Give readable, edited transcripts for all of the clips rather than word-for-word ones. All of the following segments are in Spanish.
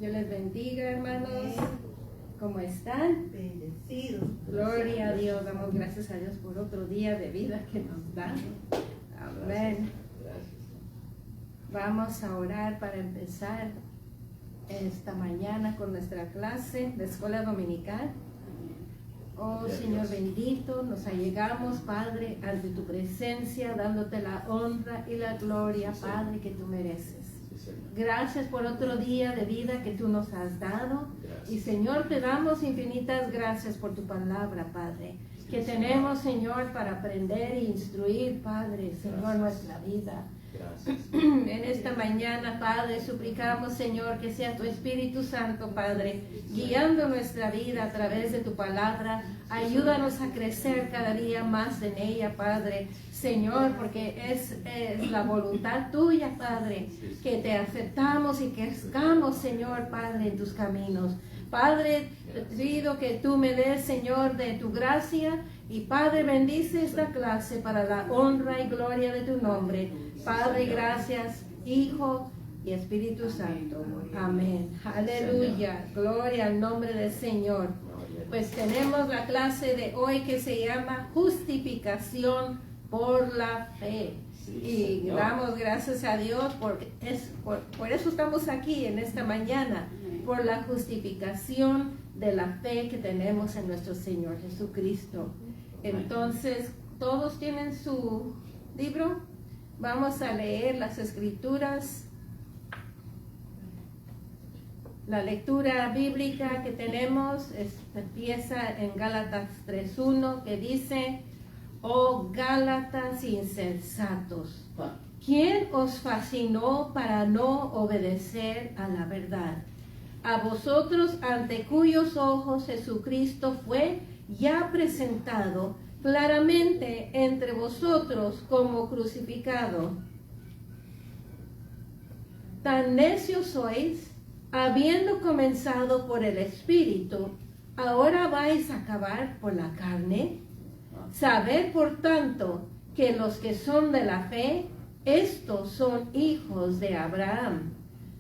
Dios les bendiga, hermanos. ¿Cómo están? Bendecidos. Gloria a Dios. Damos gracias a Dios por otro día de vida que nos da. Amén. Vamos a orar para empezar esta mañana con nuestra clase de escuela dominical. Oh Señor bendito, nos allegamos, Padre, ante tu presencia, dándote la honra y la gloria, Padre, que tú mereces. Gracias por otro día de vida que tú nos has dado. Y Señor, te damos infinitas gracias por tu palabra, Padre, que tenemos, Señor, para aprender e instruir, Padre, Señor, nuestra vida. En esta mañana, Padre, suplicamos, Señor, que sea tu Espíritu Santo, Padre, guiando nuestra vida a través de tu palabra. Ayúdanos a crecer cada día más en ella, Padre, Señor, porque es la voluntad tuya, Padre, que te aceptamos y que estamos, Señor, Padre, en tus caminos. Padre, te pido que tú me des, Señor, de tu gracia. Y Padre, bendice esta clase para la honra y gloria de tu nombre. Padre, gracias, Hijo y Espíritu Santo. Amén. Aleluya. Gloria al nombre del Señor. Pues tenemos la clase de hoy que se llama Justificación por la Fe. Y damos gracias a Dios porque por eso estamos aquí en esta mañana, por la justificación de la fe que tenemos en nuestro Señor Jesucristo. Entonces, ¿todos tienen su libro? Vamos a leer las Escrituras. La lectura bíblica que tenemos empieza en Gálatas 3:1, que dice: Oh Gálatas insensatos, ¿quién os fascinó para no obedecer a la verdad? A vosotros, ante cuyos ojos Jesucristo fue ya presentado claramente entre vosotros como crucificado. Tan necios sois, habiendo comenzado por el Espíritu, ¿ahora vais a acabar por la carne? Sabed, por tanto, que los que son de la fe, estos son hijos de Abraham.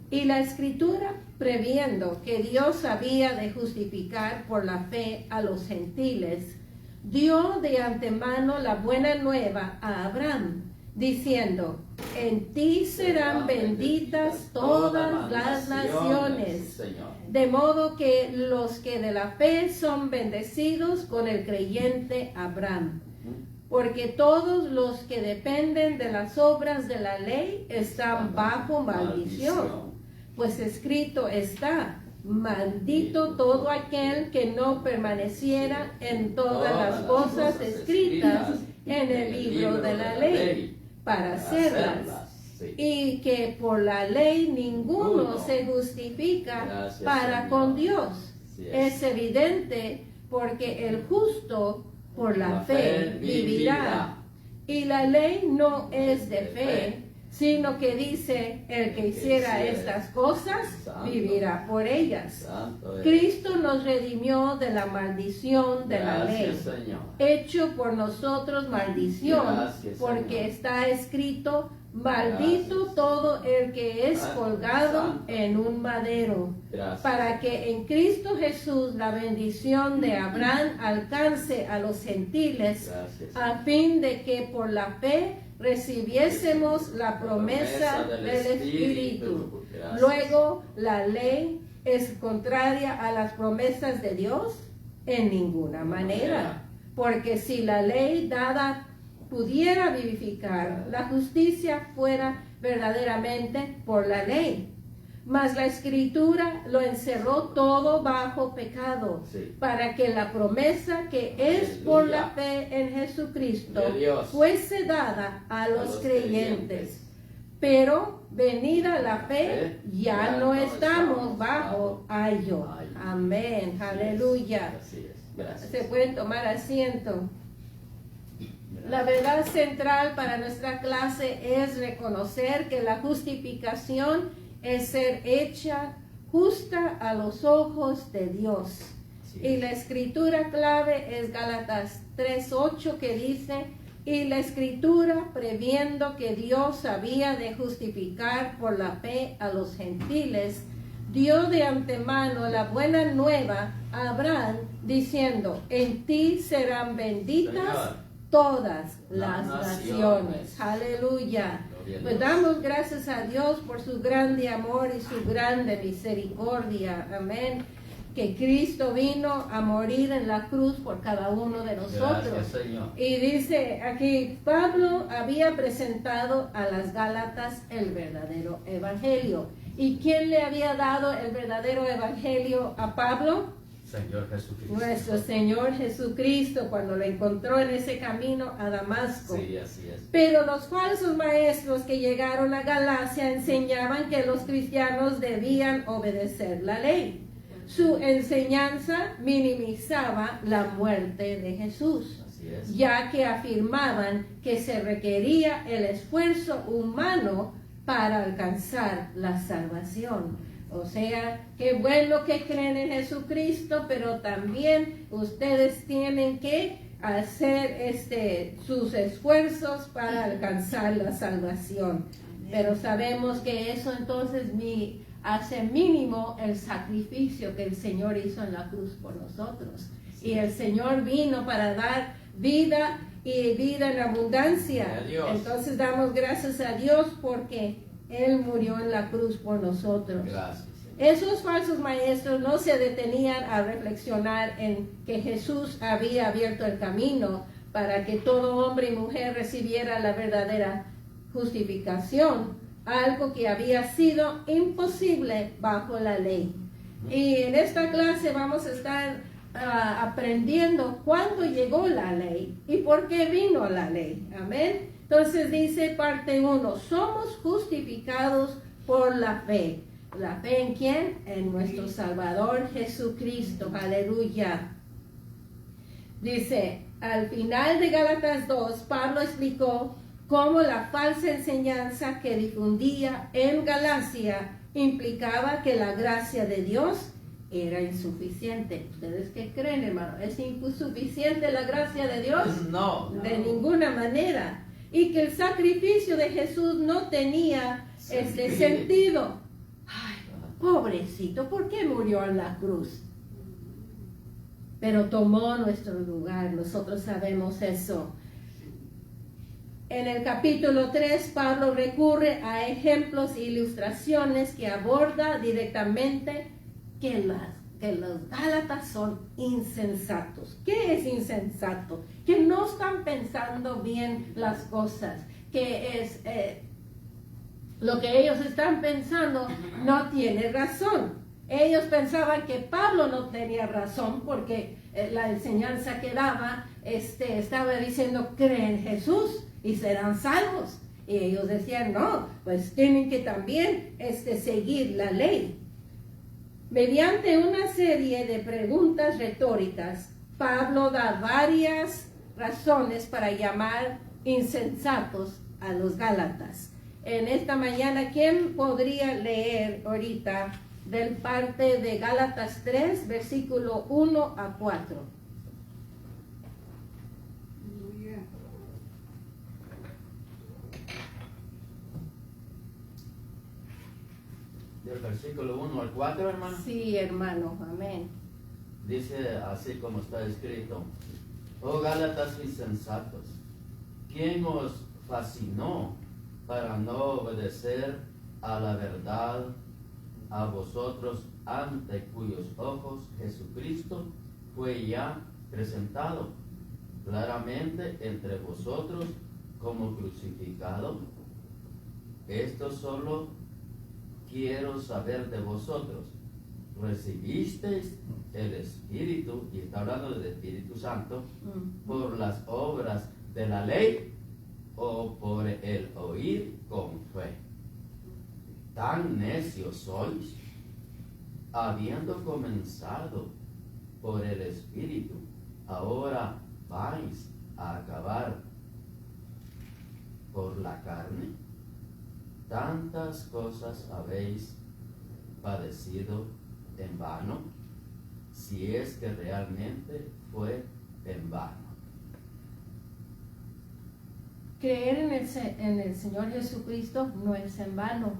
Y la Escritura, previendo que Dios había de justificar por la fe a los gentiles, dio de antemano la buena nueva a Abraham, diciendo: en ti serán benditas todas las naciones. De modo que los que de la fe son bendecidos con el creyente Abraham. Porque todos los que dependen de las obras de la ley están bajo maldición. Pues escrito está: maldito todo aquel que no permaneciera en todas las cosas escritas en el libro de la ley, para hacerlas. Y que por la ley ninguno se justifica para con Dios. Es evidente, porque el justo por la fe vivirá. Y la ley no es de fe, sino que dice: el que hiciera estas cosas vivirá por ellas. Cristo nos redimió de la maldición de la ley, hecho por nosotros maldición, porque está escrito: maldito todo el que es colgado en un madero, para que en Cristo Jesús la bendición de Abraham alcance a los gentiles, a fin de que por la fe recibiésemos la promesa del Espíritu. Luego, ¿la ley es contraria a las promesas de Dios? En ninguna manera. Porque si la ley dada pudiera vivificar, la justicia fuera verdaderamente por la ley. Mas la Escritura lo encerró todo bajo pecado, para que la promesa que es por la fe en Jesucristo fuese dada a los creyentes. Pero venida la fe, ya no estamos bajo ayo. Amén. Aleluya. Se pueden tomar asiento. La verdad central para nuestra clase es reconocer que la justificación es ser hecha justa a los ojos de Dios. Y la escritura clave es Gálatas 3:8, que dice: y la Escritura, previendo que Dios había de justificar por la fe a los gentiles, dio de antemano la buena nueva a Abraham, diciendo, en ti serán benditas Señor, todas las las naciones. naciones. Aleluya. Gloria a Pues Dios. damos gracias a Dios por su grande amor y su grande misericordia. Amén. Que Cristo vino a morir en la cruz por cada uno de nosotros. Gracias, Señor. Y dice aquí, Pablo había presentado a las Gálatas el verdadero evangelio. ¿Y quién le había dado el verdadero evangelio a Pablo? Señor Jesucristo. Nuestro Señor Jesucristo, cuando lo encontró en ese camino a Damasco. Sí, así es. Pero los falsos maestros que llegaron a Galacia enseñaban que los cristianos debían obedecer la ley. Su enseñanza minimizaba la muerte de Jesús, Así es. ya que afirmaban que se requería el esfuerzo humano para alcanzar la salvación. O sea, qué bueno que creen en Jesucristo, pero también ustedes tienen que hacer sus esfuerzos para alcanzar la salvación. Pero sabemos que eso entonces hace mínimo el sacrificio que el Señor hizo en la cruz por nosotros. Y el Señor vino para dar vida y vida en abundancia. Dios. Entonces damos gracias a Dios porque Él murió en la cruz por nosotros. Gracias, Señor. Esos falsos maestros no se detenían a reflexionar en que Jesús había abierto el camino para que todo hombre y mujer recibiera la verdadera justificación, algo que había sido imposible bajo la ley. Y en esta clase vamos a estar aprendiendo cuándo llegó la ley y por qué vino la ley. Amén. Entonces dice parte 1, somos justificados por la fe. ¿La fe en quién? En nuestro Salvador Jesucristo. Aleluya. Dice, al final de Gálatas 2, Pablo explicó cómo la falsa enseñanza que difundía en Galacia implicaba que la gracia de Dios era insuficiente. ¿Ustedes qué creen, hermano? ¿Es insuficiente la gracia de Dios? No. De ninguna manera. Y que el sacrificio de Jesús no tenía sentido. Ay, pobrecito, ¿por qué murió en la cruz? Pero tomó nuestro lugar, nosotros sabemos eso. En el capítulo 3, Pablo recurre a ejemplos e ilustraciones que aborda directamente que los gálatas son insensatos. ¿Qué es insensato? Que no están pensando bien las cosas, que es lo que ellos están pensando no tiene razón. Ellos pensaban que Pablo no tenía razón porque la enseñanza que daba estaba diciendo creen en Jesús y serán salvos. Y ellos decían no, pues tienen que también seguir la ley. Mediante una serie de preguntas retóricas, Pablo da varias razones para llamar insensatos a los gálatas. En esta mañana, ¿quién podría leer ahorita del parte de Gálatas 3, versículo 1 a 4? Del versículo 1 al 4, hermano. Sí, hermano, amén. Dice así como está escrito: Oh Gálatas insensatos, ¿quién os fascinó para no obedecer a la verdad, a vosotros ante cuyos ojos Jesucristo fue ya presentado claramente entre vosotros como crucificado? Esto solo quiero saber de vosotros. ¿Recibisteis el Espíritu, y está hablando del Espíritu Santo, por las obras de la ley o por el oír con fe? Tan necios sois, habiendo comenzado por el Espíritu, ahora vais a acabar por la carne. Tantas cosas habéis padecido en vano, si es que realmente fue en vano. Creer en el Señor Jesucristo no es en vano,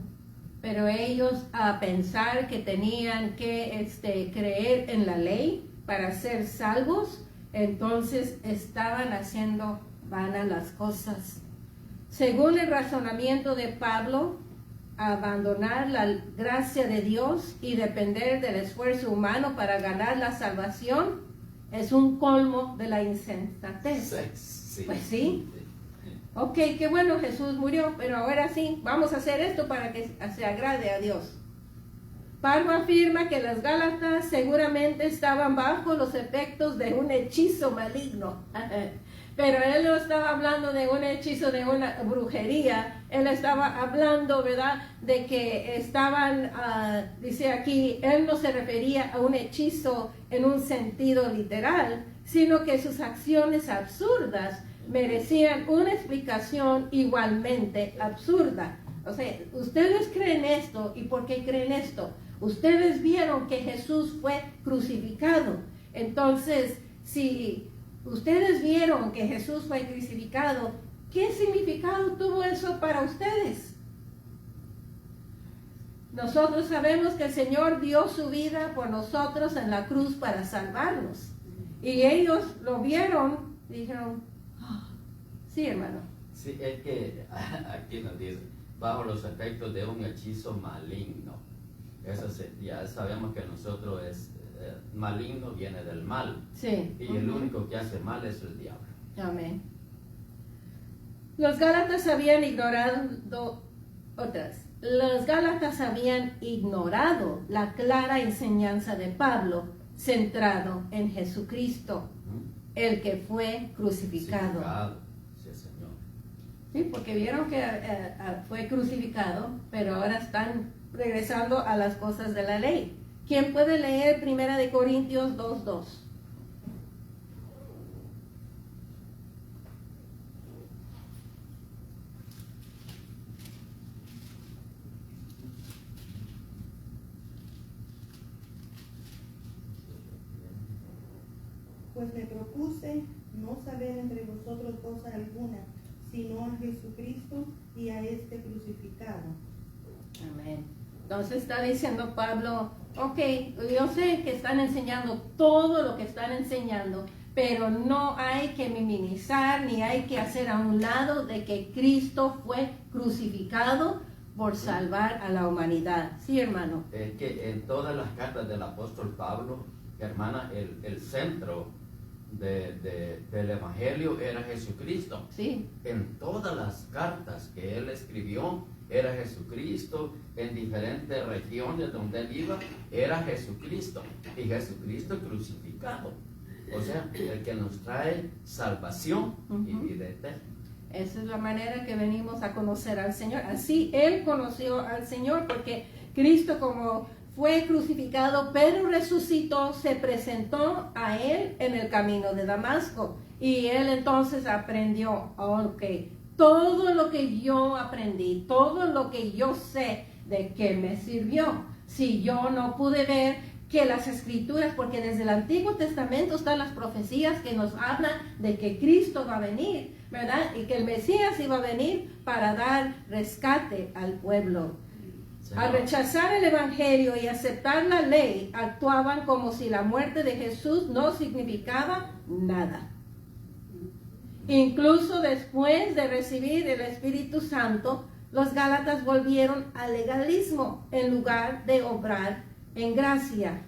pero ellos a pensar que tenían que creer en la ley para ser salvos, entonces estaban haciendo vanas las cosas. Según el razonamiento de Pablo, abandonar la gracia de Dios y depender del esfuerzo humano para ganar la salvación es un colmo de la insensatez. Sí. Pues sí. Ok, qué bueno, Jesús murió, pero ahora sí, vamos a hacer esto para que se agrade a Dios. Pablo afirma que los Gálatas seguramente estaban bajo los efectos de un hechizo maligno. Pero él no estaba hablando de un hechizo, de una brujería. Él estaba hablando, ¿verdad?, de que estaban, dice aquí, él no se refería a un hechizo en un sentido literal, sino que sus acciones absurdas merecían una explicación igualmente absurda. O sea, ustedes creen esto, ¿y por qué creen esto? Ustedes vieron que Jesús fue crucificado. Entonces, si ustedes vieron que Jesús fue crucificado, ¿qué significado tuvo eso para ustedes? Nosotros sabemos que el Señor dio su vida por nosotros en la cruz para salvarnos. Y ellos lo vieron y dijeron, oh, sí, hermano. Sí, es que aquí nos dice, bajo los efectos de un hechizo maligno. Eso ya sabemos que nosotros maligno viene del mal. Sí. Y el único que hace mal es el diablo. Amén. Los Gálatas habían ignorado la clara enseñanza de Pablo, centrado en Jesucristo, el que fue crucificado. Sí, Señor. Sí, porque vieron que fue crucificado, pero ahora están regresando a las cosas de la ley. ¿Quién puede leer 1 Corintios 2:2? Pues me propuse no saber entre vosotros cosa alguna, sino a Jesucristo y a este crucificado. Amén. Entonces está diciendo Pablo, ok, yo sé que están enseñando todo lo que están enseñando, pero no hay que minimizar ni hay que hacer a un lado de que Cristo fue crucificado por salvar a la humanidad. Sí, hermano. Es que en todas las cartas del apóstol Pablo, hermana, el centro del Evangelio era Jesucristo. Sí. En todas las cartas que él escribió era Jesucristo. En diferentes regiones donde él iba era Jesucristo, y Jesucristo crucificado, o sea, el que nos trae salvación y vida eterna. Esa es la manera que venimos a conocer al Señor. Así él conoció al Señor, porque Cristo, como fue crucificado pero resucitó, se presentó a él en el camino de Damasco, y él entonces aprendió, ok, todo lo que yo aprendí, todo lo que yo sé, ¿de qué me sirvió? Si yo no pude ver que las escrituras, porque desde el Antiguo Testamento están las profecías que nos hablan de que Cristo va a venir, ¿verdad? Y que el Mesías iba a venir para dar rescate al pueblo. Al rechazar el Evangelio y aceptar la ley, actuaban como si la muerte de Jesús no significaba nada. Incluso después de recibir el Espíritu Santo, los Gálatas volvieron al legalismo en lugar de obrar en gracia.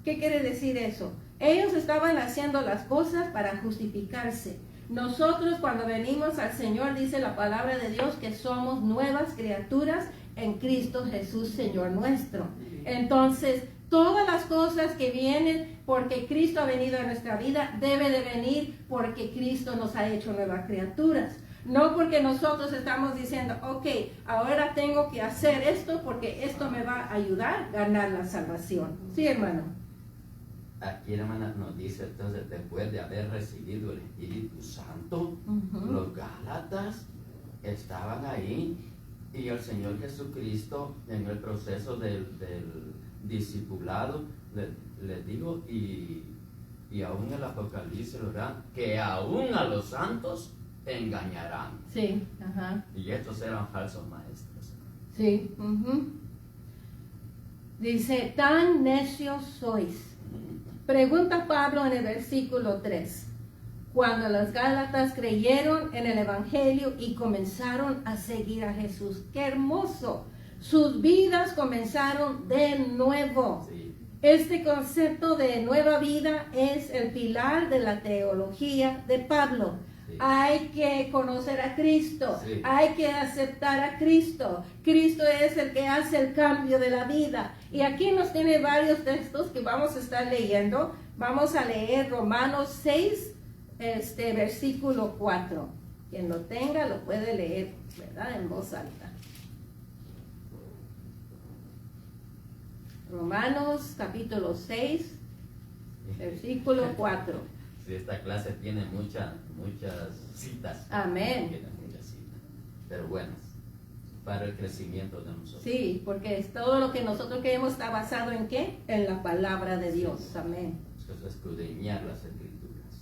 ¿Qué quiere decir eso? Ellos estaban haciendo las cosas para justificarse. Nosotros, cuando venimos al Señor, dice la palabra de Dios que somos nuevas criaturas en Cristo Jesús, Señor nuestro. Entonces, todas las cosas que vienen porque Cristo ha venido a nuestra vida, debe de venir porque Cristo nos ha hecho nuevas criaturas. No porque nosotros estamos diciendo, ok, ahora tengo que hacer esto porque esto me va a ayudar a ganar la salvación. Sí, hermano. Aquí, hermana, nos dice entonces, después de haber recibido el Espíritu Santo, los Gálatas estaban ahí, y el Señor Jesucristo, en el proceso del discipulado, les digo, y aún el Apocalipsis, ¿verdad?, que aún a los santos engañarán. Sí, ajá. Y estos eran falsos maestros. Sí. Dice, tan necios sois. Pregunta Pablo en el versículo 3. Cuando los Gálatas creyeron en el Evangelio y comenzaron a seguir a Jesús. ¡Qué hermoso! Sus vidas comenzaron de nuevo. Sí. Este concepto de nueva vida es el pilar de la teología de Pablo. Sí. Hay que conocer a Cristo, Sí. hay que aceptar a Cristo. Cristo es el que hace el cambio de la vida. Y aquí nos tiene varios textos que vamos a estar leyendo. Vamos a leer Romanos 6, versículo 4. Quien lo tenga lo puede leer, ¿verdad? En voz alta. Romanos capítulo 6, versículo 4. Sí, esta clase tiene muchas citas. Amén. Tiene muchas citas, pero buenas, para el crecimiento de nosotros. Sí, porque es todo lo que nosotros queremos está basado en ¿qué? En la palabra de Dios. Amén. Es escudriñar las escrituras.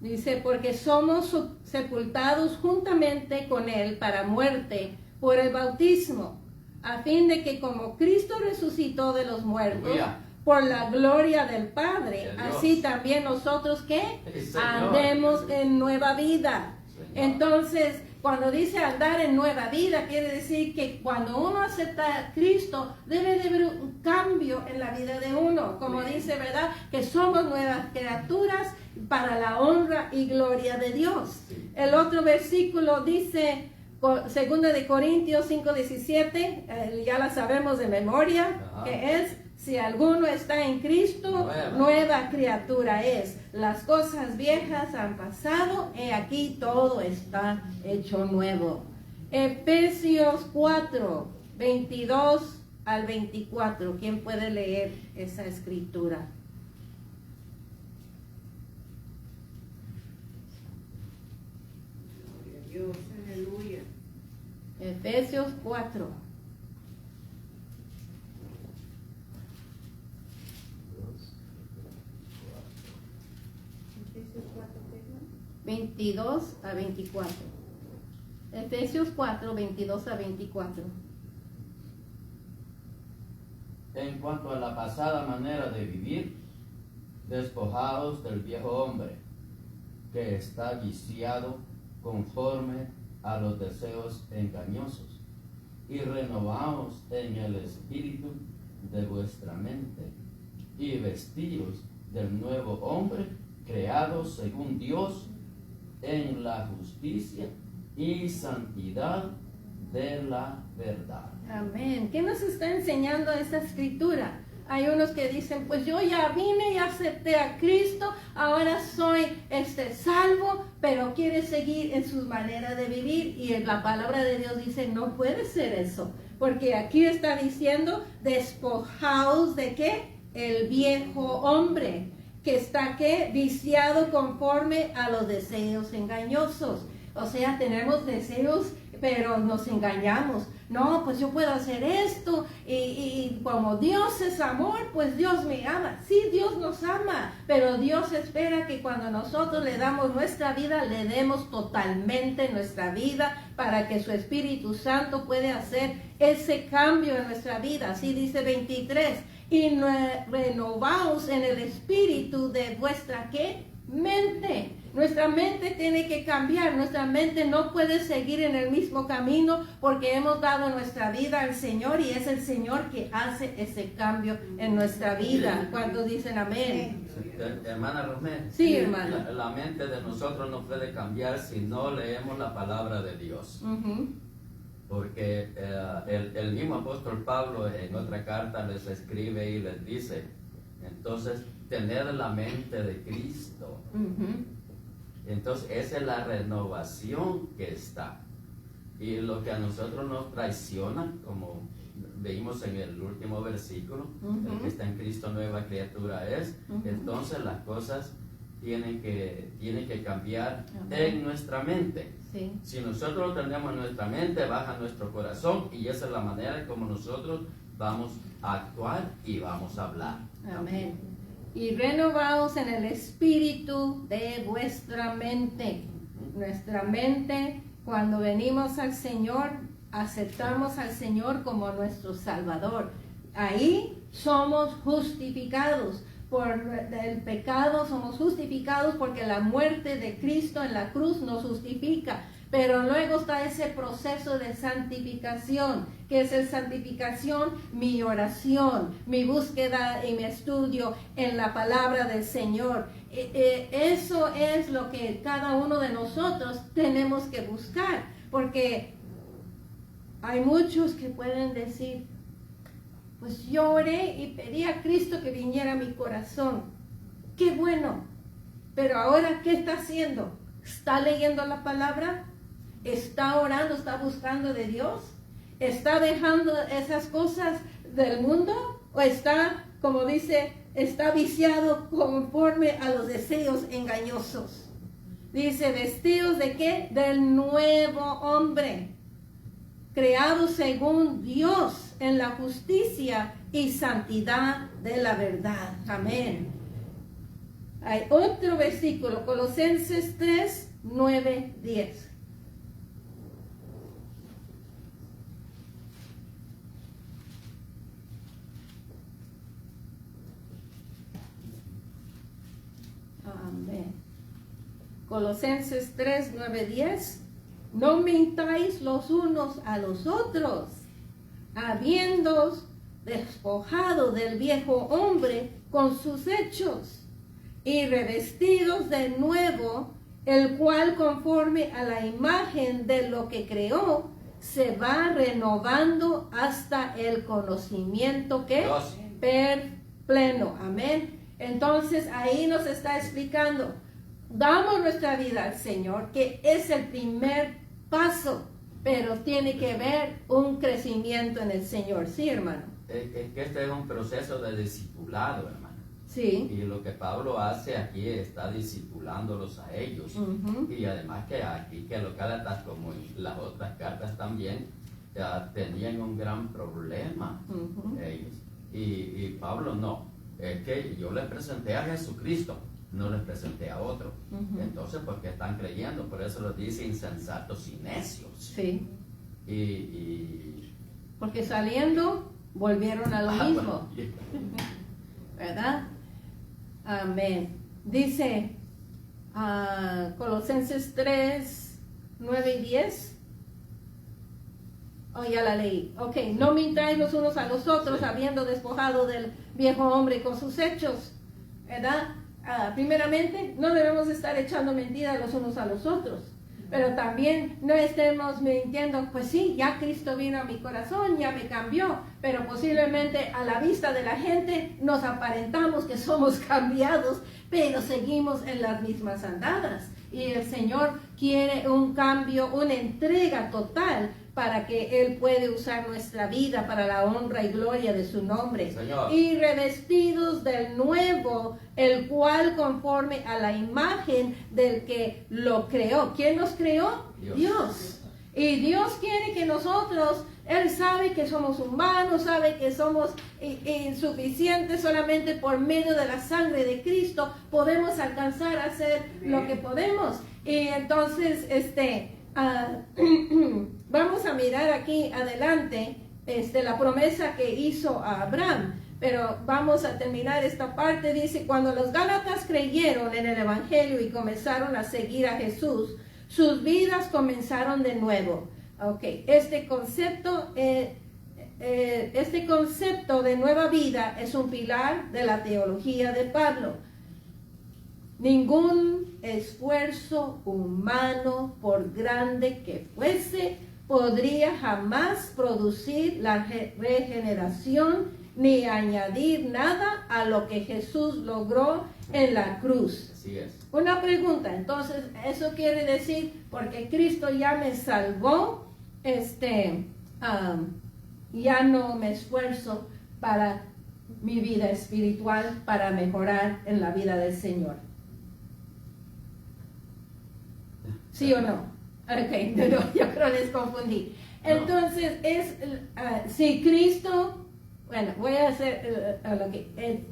Dice, porque somos sepultados juntamente con Él para muerte por el bautismo, a fin de que como Cristo resucitó de los muertos, Aleluya. por la gloria del Padre, De Dios. así también nosotros ¿qué? Sí, Señor. Andemos en nueva vida. Señor. Entonces, cuando dice andar en nueva vida, quiere decir que cuando uno acepta a Cristo, debe de haber un cambio en la vida de uno. Como Sí. dice, ¿verdad? Que somos nuevas criaturas para la honra y gloria de Dios. Sí. El otro versículo dice, 2 de Corintios 5:17, ya la sabemos de memoria, Ajá. que es, si alguno está en Cristo, nueva criatura es. Las cosas viejas han pasado, y aquí todo está hecho nuevo. Efesios 4, 22 al 24. ¿Quién puede leer esa escritura? Gloria a Dios, aleluya. Efesios 4. Efesios 4, ¿verdad? 22 a 24. Efesios 4, 22 a 24. En cuanto a la pasada manera de vivir, despojaos del viejo hombre, que está viciado conforme a los deseos engañosos, y renovaos en el espíritu de vuestra mente, y vestíos del nuevo hombre, creado según Dios, en la justicia y santidad de la verdad. Amén. ¿Qué nos está enseñando esta escritura? Hay unos que dicen, pues yo ya vine y acepté a Cristo, ahora soy salvo, pero quiere seguir en su manera de vivir. Y la palabra de Dios dice, no puede ser eso, porque aquí está diciendo, despojaos de ¿qué? El viejo hombre, que está ¿qué? Viciado conforme a los deseos engañosos. O sea, tenemos deseos, pero nos engañamos. No, pues yo puedo hacer esto y como Dios es amor, pues Dios me ama. Sí, Dios nos ama, pero Dios espera que cuando nosotros le damos nuestra vida, le demos totalmente nuestra vida para que su Espíritu Santo pueda hacer ese cambio en nuestra vida. Así dice 23, y renovaos en el espíritu de vuestra ¿qué? Mente. Nuestra mente tiene que cambiar, nuestra mente no puede seguir en el mismo camino porque hemos dado nuestra vida al Señor y es el Señor que hace ese cambio en nuestra vida. ¿Cuántos dicen amén? Hermana Romero. Sí, hermano. La mente de nosotros no puede cambiar si no leemos la palabra de Dios. Ujú. Porque el mismo apóstol Pablo en otra carta les escribe y les dice, entonces, tener la mente de Cristo. Ujú. Entonces, esa es la renovación que está. Y lo que a nosotros nos traiciona, como veímos en el último versículo, el que está en Cristo nueva criatura es, entonces las cosas tienen que cambiar en nuestra mente. Sí. Si nosotros lo tenemos en nuestra mente, baja nuestro corazón y esa es la manera como nosotros vamos a actuar y vamos a hablar. Amén. Y renovaos en el espíritu de vuestra mente. Nuestra mente, cuando venimos al Señor, aceptamos al Señor como nuestro Salvador. Ahí somos justificados. Por el pecado somos justificados porque la muerte de Cristo en la cruz nos justifica. Pero luego está ese proceso de santificación. ¿Qué es el santificación? Mi oración, mi búsqueda y mi estudio en la palabra del Señor. Eso es lo que cada uno de nosotros tenemos que buscar. Porque hay muchos que pueden decir, pues yo oré y pedí a Cristo que viniera a mi corazón. ¡Qué bueno! Pero ahora, ¿qué está haciendo? ¿Está leyendo la palabra? ¿Está orando? ¿Está buscando de Dios? ¿Está dejando esas cosas del mundo? ¿O está, como dice, está viciado conforme a los deseos engañosos? Dice, ¿vestidos de qué? Del nuevo hombre, creado según Dios en la justicia y santidad de la verdad. Amén. Hay otro versículo, Colosenses 3, 9, 10. Amén. Colosenses 3, 9, 10. No mintáis los unos a los otros, habiendo despojado del viejo hombre con sus hechos, y revestidos de nuevo, el cual conforme a la imagen de lo que creó, se va renovando hasta el conocimiento que pleno. Amén. Entonces ahí nos está explicando, damos nuestra vida al Señor, que es el primer paso, pero tiene que haber un crecimiento en el Señor. Sí, hermano. Es que este es un proceso de discipulado, hermano. Sí. Y lo que Pablo hace aquí está discipulándolos a ellos. Y además que aquí, que los Gálatas, como en las otras cartas también, tenían un gran problema ellos. Y Pablo no. Es que yo les presenté a Jesucristo, no les presenté a otro. Entonces, ¿por qué están creyendo? Por eso los dice insensatos y necios. Sí. Y porque saliendo volvieron a lo mismo. Bueno, ¿verdad? Amén. Dice Colosenses 3, 9 y 10. Oh, ya la leí. Ok, no mintáis los unos a los otros, habiendo despojado del viejo hombre con sus hechos. ¿Verdad? Primeramente, no debemos estar echando mentiras los unos a los otros. Pero también no estemos mintiendo, pues sí, ya Cristo vino a mi corazón, ya me cambió, pero posiblemente a la vista de la gente nos aparentamos que somos cambiados, pero seguimos en las mismas andadas. Y el Señor quiere un cambio, una entrega total para que Él puede usar nuestra vida para la honra y gloria de su nombre. Señor. Y revestidos del nuevo, el cual conforme a la imagen del que lo creó. ¿Quién nos creó? Dios. Y Dios quiere que nosotros, Él sabe que somos humanos, sabe que somos insuficientes, solamente por medio de la sangre de Cristo podemos alcanzar a hacer lo que podemos. Y entonces, vamos a mirar aquí adelante la promesa que hizo a Abraham, pero vamos a terminar esta parte. Dice, cuando los Gálatas creyeron en el Evangelio y comenzaron a seguir a Jesús, sus vidas comenzaron de nuevo. Okay. Este concepto de nueva vida es un pilar de la teología de Pablo. Ningún esfuerzo humano, por grande que fuese, podría jamás producir la regeneración ni añadir nada a lo que Jesús logró en la cruz. Así es. Una pregunta, entonces, eso quiere decir, porque Cristo ya me salvó, ya no me esfuerzo para mi vida espiritual, para mejorar en la vida del Señor. ¿Sí o no? Ok, no, yo creo que les confundí. Entonces, si Cristo, bueno, voy a hacer lo que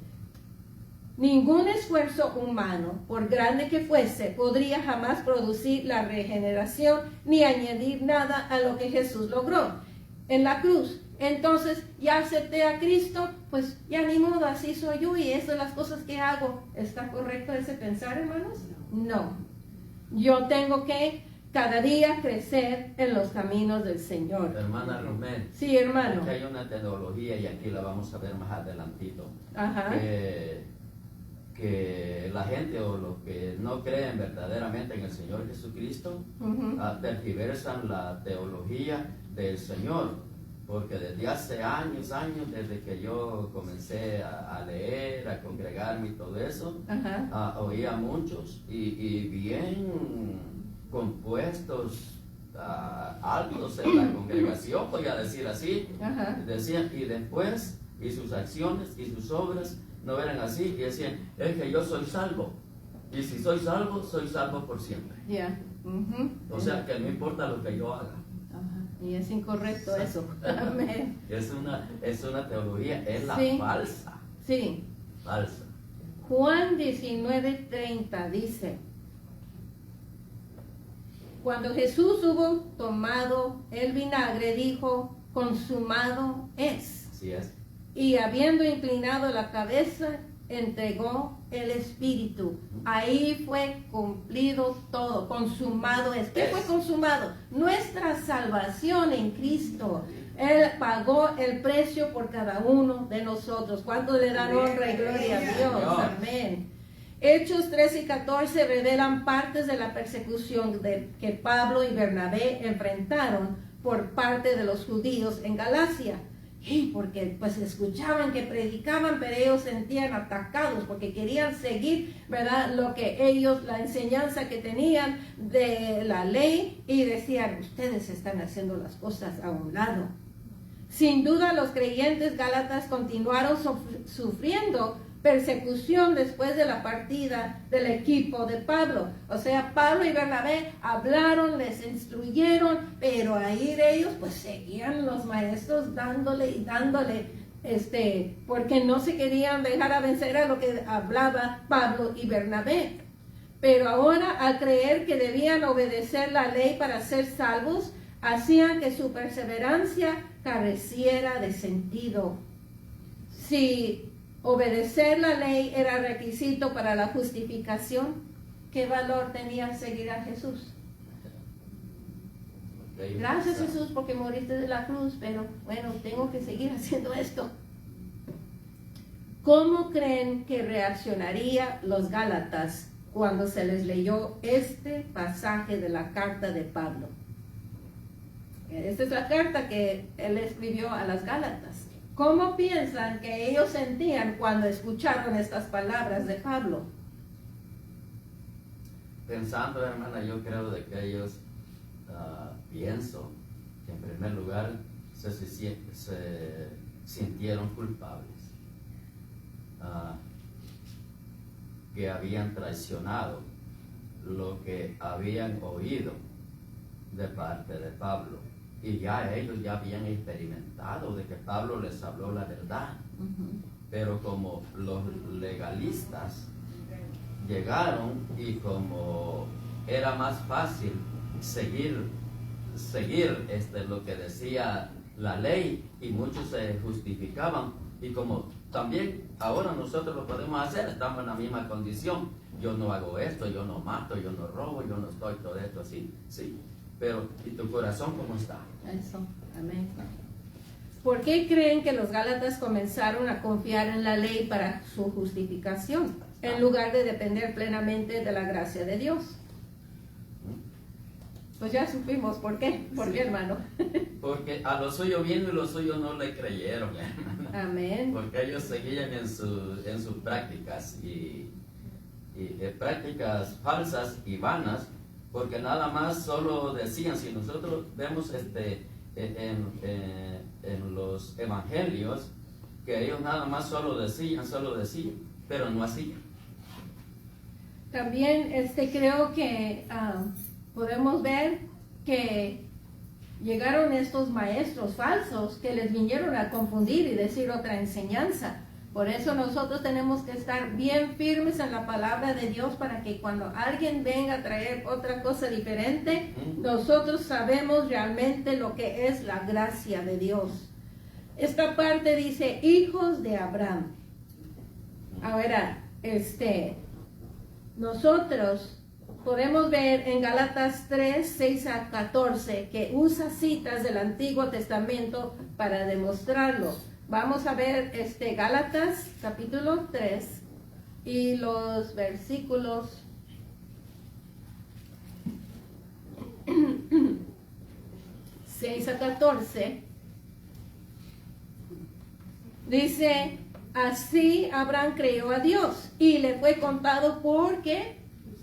Ningún esfuerzo humano, por grande que fuese, podría jamás producir la regeneración ni añadir nada a lo que Jesús logró en la cruz. Entonces, ya acepté a Cristo, pues ya ni modo, así soy yo y esas son las cosas que hago. ¿Está correcto ese pensar, hermanos? No. Yo tengo que cada día crecer en los caminos del Señor. Hermana Romén. Sí, hermano. Aquí hay una teología y aquí la vamos a ver más adelantito. Ajá. Que la gente o los que no creen verdaderamente en el Señor Jesucristo tergiversan la teología del Señor. Porque desde hace años, desde que yo comencé a leer, a congregarme y todo eso, oía muchos y bien compuestos, altos en la congregación, voy a decir así, decían, y después, y sus acciones y sus obras no eran así, y decían, es que yo soy salvo, y si soy salvo por siempre. O sea, que no importa lo que yo haga. Y es incorrecto eso. Amén. Es una teología, es la falsa. Sí. Falsa. Juan 19:30 dice, cuando Jesús hubo tomado el vinagre, dijo, consumado es. Así es. Y habiendo inclinado la cabeza, entregó el Espíritu. Ahí fue cumplido todo, consumado es. ¿Qué fue consumado? Nuestra salvación en Cristo. Él pagó el precio por cada uno de nosotros. ¿Cuánto le dan honra y gloria a Dios? Amén. Hechos 13 y 14 revelan partes de la persecución que Pablo y Bernabé enfrentaron por parte de los judíos en Galacia. Y porque pues escuchaban que predicaban, pero ellos se sentían atacados porque querían seguir, ¿verdad? Lo que ellos, la enseñanza que tenían de la ley, y decían, ustedes están haciendo las cosas a un lado. Sin duda los creyentes gálatas continuaron sufriendo persecución después de la partida del equipo de Pablo. O sea, Pablo y Bernabé hablaron, les instruyeron, pero ahí de ellos pues seguían los maestros dándole y dándole, porque no se querían dejar a vencer a lo que hablaba Pablo y Bernabé. Pero ahora, al creer que debían obedecer la ley para ser salvos, hacían que su perseverancia careciera de sentido. Si obedecer la ley era requisito para la justificación, ¿qué valor tenía seguir a Jesús? Gracias, Jesús, porque moriste de la cruz, pero bueno, tengo que seguir haciendo esto. ¿Cómo creen que reaccionarían los gálatas cuando se les leyó este pasaje de la carta de Pablo? Esta es la carta que él escribió a las gálatas. ¿Cómo piensan que ellos sentían cuando escucharon estas palabras de Pablo? Pensando, hermana, yo creo de que ellos, pienso que en primer lugar se sintieron culpables, que habían traicionado lo que habían oído de parte de Pablo. Y ya ellos ya habían experimentado de que Pablo les habló la verdad. Pero como los legalistas llegaron y como era más fácil seguir lo que decía la ley, y muchos se justificaban, y como también ahora nosotros lo podemos hacer, estamos en la misma condición. Yo no hago esto, yo no mato, yo no robo, yo no estoy todo esto así, sí. Pero, ¿y tu corazón cómo está? Eso, amén. ¿Por qué creen que los gálatas comenzaron a confiar en la ley para su justificación, en lugar de depender plenamente de la gracia de Dios? Pues ya supimos por qué. ¿Por qué, hermano? Porque a lo suyo vino y los suyos no le creyeron, hermano. Amén. Porque ellos seguían en sus prácticas y prácticas falsas y vanas, porque nada más solo decían. Si nosotros vemos en los evangelios, que ellos nada más solo decían, pero no hacían. También creo que podemos ver que llegaron estos maestros falsos que les vinieron a confundir y decir otra enseñanza. Por eso nosotros tenemos que estar bien firmes en la palabra de Dios para que cuando alguien venga a traer otra cosa diferente, nosotros sabemos realmente lo que es la gracia de Dios. Esta parte dice, hijos de Abraham. Ahora, nosotros podemos ver en Gálatas 3, 6 a 14 que usa citas del Antiguo Testamento para demostrarlo. Vamos a ver Gálatas capítulo 3 y los versículos 6 a 14. Dice, así Abraham creyó a Dios y le fue contado porque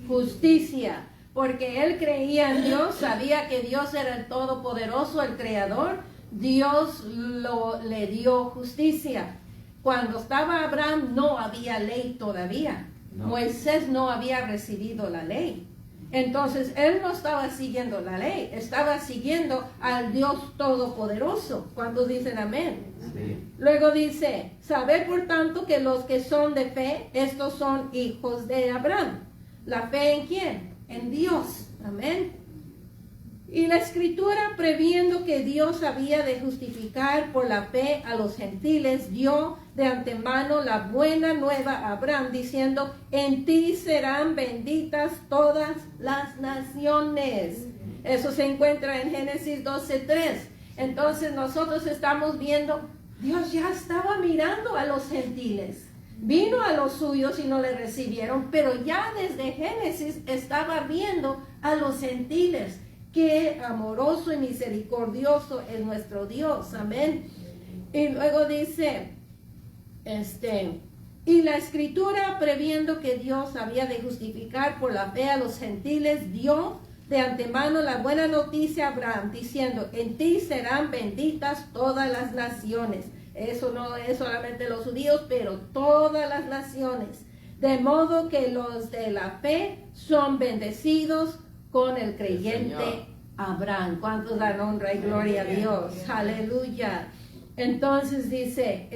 justicia, porque él creía en Dios, sabía que Dios era el Todopoderoso, el Creador. Dios le dio justicia. Cuando estaba Abraham no había ley todavía. No. Moisés no había recibido la ley. Entonces él no estaba siguiendo la ley, estaba siguiendo al Dios Todopoderoso. ¿Cuántos dicen amén? Sí. Luego dice, saber por tanto que los que son de fe, estos son hijos de Abraham. ¿La fe en quién? En Dios. Amén. Y la Escritura, previendo que Dios había de justificar por la fe a los gentiles, dio de antemano la buena nueva a Abraham, diciendo, en ti serán benditas todas las naciones. Eso se encuentra en Génesis 12:3. Entonces nosotros estamos viendo, Dios ya estaba mirando a los gentiles. Vino a los suyos y no le recibieron, pero ya desde Génesis estaba viendo a los gentiles. Qué amoroso y misericordioso es nuestro Dios, amén. Y luego dice, y la Escritura, previendo que Dios había de justificar por la fe a los gentiles, dio de antemano la buena noticia a Abraham, diciendo, en ti serán benditas todas las naciones. Eso no es solamente los judíos, pero todas las naciones. De modo que los de la fe son bendecidos con el creyente Abraham. ¿Cuántos dan honra y gloria a Dios? Aleluya. Entonces dice,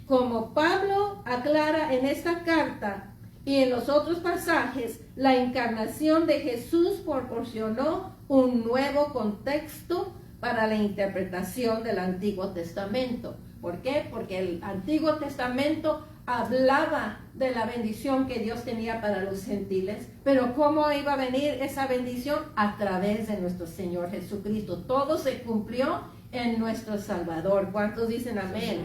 como Pablo aclara en esta carta y en los otros pasajes, la encarnación de Jesús proporcionó un nuevo contexto para la interpretación del Antiguo Testamento. ¿Por qué? Porque el Antiguo Testamento hablaba de la bendición que Dios tenía para los gentiles, pero ¿cómo iba a venir esa bendición? A través de nuestro Señor Jesucristo. Todo se cumplió en nuestro Salvador. ¿Cuántos dicen amén?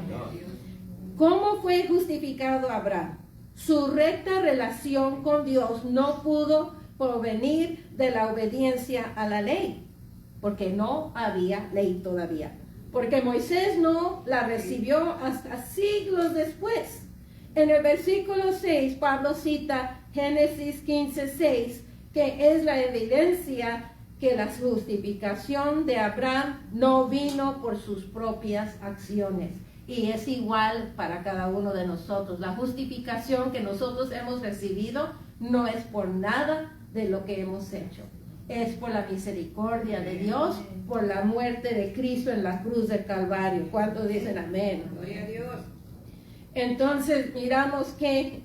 ¿Cómo fue justificado Abraham? Su recta relación con Dios no pudo provenir de la obediencia a la ley, porque no había ley todavía. Porque Moisés no la recibió hasta siglos después. En el versículo 6, Pablo cita Génesis 15:6, que es la evidencia que la justificación de Abraham no vino por sus propias acciones. Y es igual para cada uno de nosotros. La justificación que nosotros hemos recibido no es por nada de lo que hemos hecho. Es por la misericordia de Dios, por la muerte de Cristo en la cruz del Calvario. ¿Cuántos dicen amén? Gloria a Dios. Entonces miramos que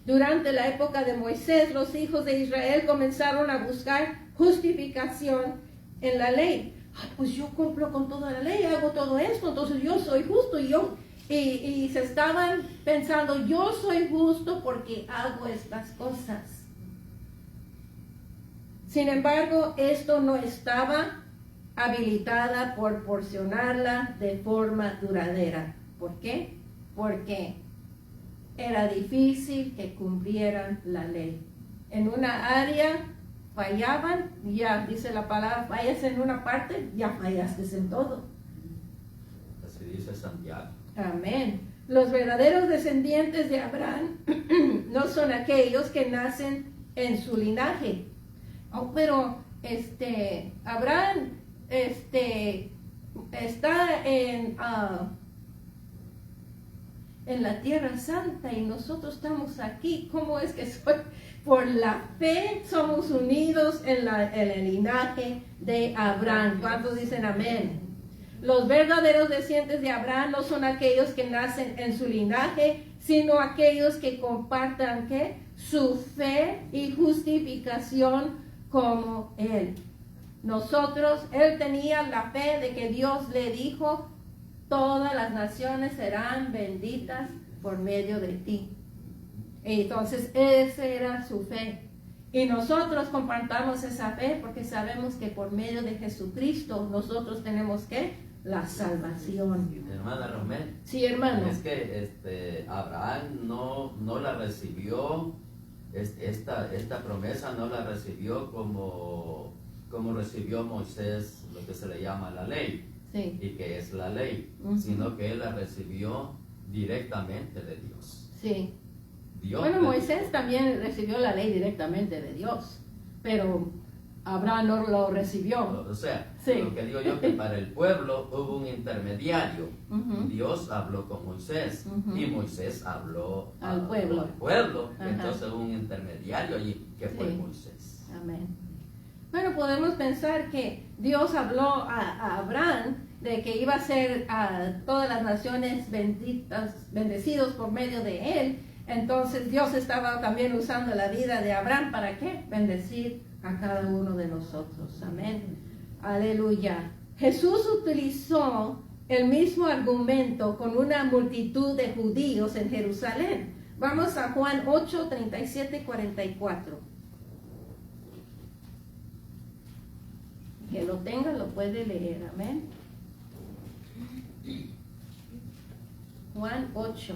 durante la época de Moisés, los hijos de Israel comenzaron a buscar justificación en la ley. Pues yo cumplo con toda la ley, hago todo esto, entonces yo soy justo. Y se estaban pensando, yo soy justo porque hago estas cosas. Sin embargo, esto no estaba habilitada por proporcionarla de forma duradera. ¿Por qué? Porque era difícil que cumplieran la ley. En una área fallaban, ya dice la palabra, fallas en una parte, ya fallaste en todo. Así dice Santiago. Amén. Los verdaderos descendientes de Abraham no son aquellos que nacen en su linaje. Oh, pero Abraham está en la Tierra Santa y nosotros estamos aquí. ¿Cómo es que soy? Por la fe somos unidos en el linaje de Abraham. ¿Cuántos dicen amén? Los verdaderos descendientes de Abraham no son aquellos que nacen en su linaje, sino aquellos que compartan ¿qué? Su fe y justificación como él. Nosotros, él tenía la fe de que Dios le dijo, todas las naciones serán benditas por medio de ti. Entonces, esa era su fe. Y nosotros compartamos esa fe porque sabemos que por medio de Jesucristo nosotros tenemos que la salvación. Hermana Romel. Sí, hermano. Es que Abraham no la recibió, esta promesa no la recibió como recibió Moisés, lo que se le llama la ley, Sí. y que es la ley, sino que él la recibió directamente de Dios. Sí. Dios Bueno, le- Moisés también recibió la ley directamente de Dios, pero Abraham no lo recibió. O sea, Sí. lo que digo yo que para el pueblo hubo un intermediario. Ujú. Dios habló con Moisés y Moisés habló Al pueblo. Y Ajá. entonces hubo un intermediario allí que fue Sí. Moisés. Amén. Bueno, podemos pensar que Dios habló a Abraham de que iba a ser a todas las naciones bendecidos por medio de él. Entonces Dios estaba también usando la vida de Abraham para ¿qué? Bendecir a cada uno de nosotros. Amén. Aleluya. Jesús utilizó el mismo argumento con una multitud de judíos en Jerusalén. Vamos a Juan 8, 37, 44. Que lo tenga, lo puede leer. Amén. Juan 8,